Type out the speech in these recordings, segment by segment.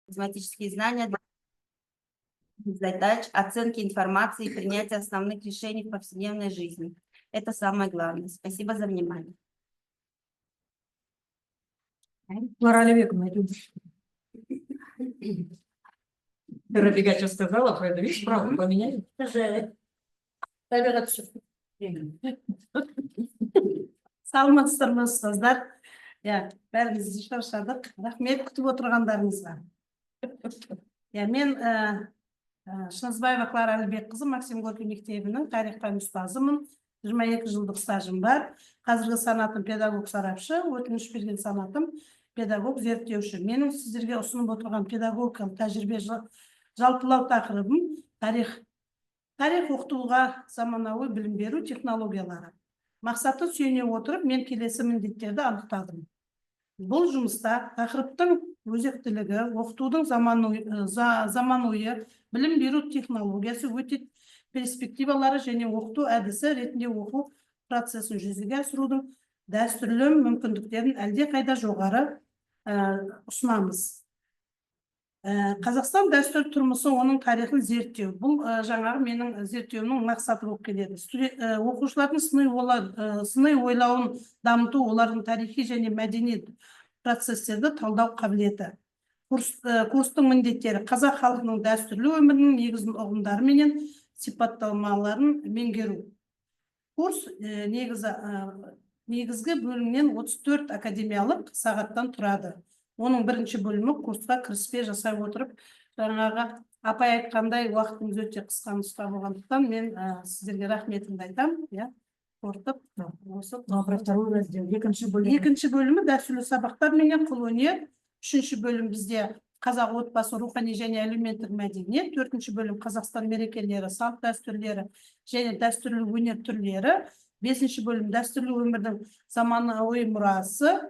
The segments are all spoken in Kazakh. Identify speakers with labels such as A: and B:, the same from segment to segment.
A: Математические знания, задач, оценки информации и принятия основных решений в повседневной жизни. Это самое главное. Спасибо за внимание.
B: Клара Олеговна, Робега что сказала, правда, видишь, правда, поменяли?
C: Саламатсыздар ма ұстаздар? Бәріңізді шаршадық. Рахмет күтіп отырғандарыңызға. Мен Шынызбаева Клара Әлібекқызы, Максим Горький мектебінің тарих пән ұстазымын. 22 жылдық стажым бар. Қазіргі санатым педагог сарапшы, өтініш берген санатым педагог зерттеуші. Менің сіздерге ұсынып отырған педагогикалық тәжірибе жалпылау тақырыбым тарих оқытуға заманауи білім беру технологиялары. Мақсаты сүйене отырып, мен келесі міндеттерді анықтадым. Бұл жұмыста тақырыптың өзектілігі, оқытудың заманауи білім беру технологиясы, өте перспективалары және оқыту әдісі ретінде оқу процесін жүзеге асырудың дәстүрлі мүмкіндіктерін әлде қайда жоғары ұсынамыз. Қазақстан дәстүр тұрмысы, оның тарихын зерттеу. Бұл жаңағы менің зерттеуімнің мақсаты болып келеді. Оқушылардың сыни ойлауын дамыту, олардың тарихи және мәдени процестерді талдау қабілеті. Курстың міндеттері: қазақ халқының дәстүрлі өмірінің негізін ұғымдары менен сипаттамаларын меңгеру. Курс негізгі бөлімнен 34 академиялық сағаттан тұрады. Оның бірінші бөлімі курсқа кіріспе жасай отырып, жаңағы апай айтқандай уақытымыз өте қысқа нұсқа болғандықтан мен сіздерге рахметімді айтамын. Қорытып, екінші бөлімі дәстүрлі сабақтар менен қолөнер. Үшінші бөлім бізде қазақ отбасы, рухани және әлеуметтік мәдениет. Төртінші бөлім Қазақстан мерекелері, салт дәстүрлері және дәстүрлі өнер түрлері. Бесінші бөлім дәстүрлі өмірдің заманауи мұрасы.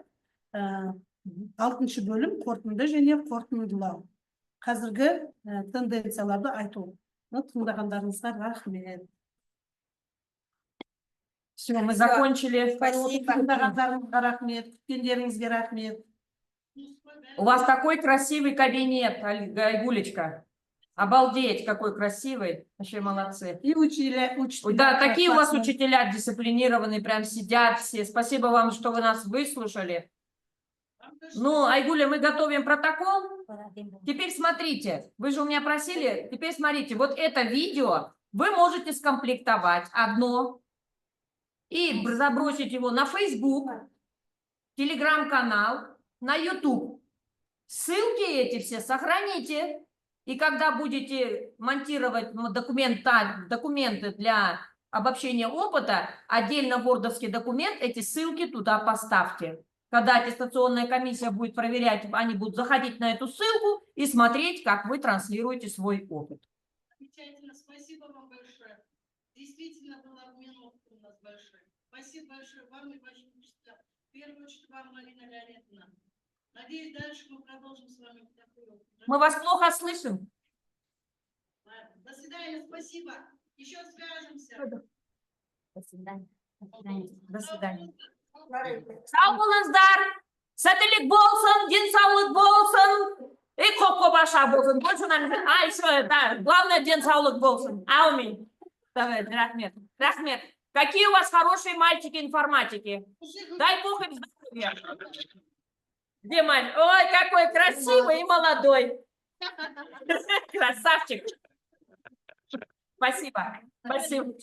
C: Алтыншы бөлім қорытынды және қорытындылау. Қазіргі тенденцияларды айту. Тыңдағандарыңызға рахмет.
B: Все, мы закончили.
C: Тыңдағандарыңызға рахмет, күткендеріңізге рахмет.
B: У вас такой красивый кабинет, Айгулечка. Обалдеть, какой красивый. Вообще молодцы.
C: И учителя.
B: Да, такие у вас учителя дисциплинированные, прям сидят все. Спасибо вам, что вы нас выслушали. Ну, Айгуля, мы готовим протокол. Теперь смотрите, вы же у меня просили, теперь смотрите, вот это видео вы можете скомплектовать одно и забросить его на Facebook, Telegram-канал, на YouTube. Ссылки эти все сохраните, и когда будете монтировать документы для обобщения опыта, отдельно вордовский документ, эти ссылки туда поставьте. Когда аттестационная комиссия будет проверять, они будут заходить на эту ссылку и смотреть, как вы транслируете свой опыт.
C: Замечательно, спасибо вам большое. Действительно, был обмен опытом у нас большой. Спасибо большое вам и вашим учителям. В первую очередь вам, Марина Леонидовна. Надеюсь, дальше мы продолжим с вами такой опыт.
B: Мы вас плохо слышим.
C: До свидания, спасибо. Еще свяжемся.
B: До свидания. До свидания. Sağ olunuzlar. Satelit bolsun, денсаулық болсын. И көп аша болсын. Главное, денсаулық болсын. Аминь. Давай, рахмет. Рахмет. Какие у вас хорошие мальчики информатики. Дай Бог им здоровья. Где мальчик? Ой, какой красивый и молодой. Красавчик. Спасибо. Спасибо.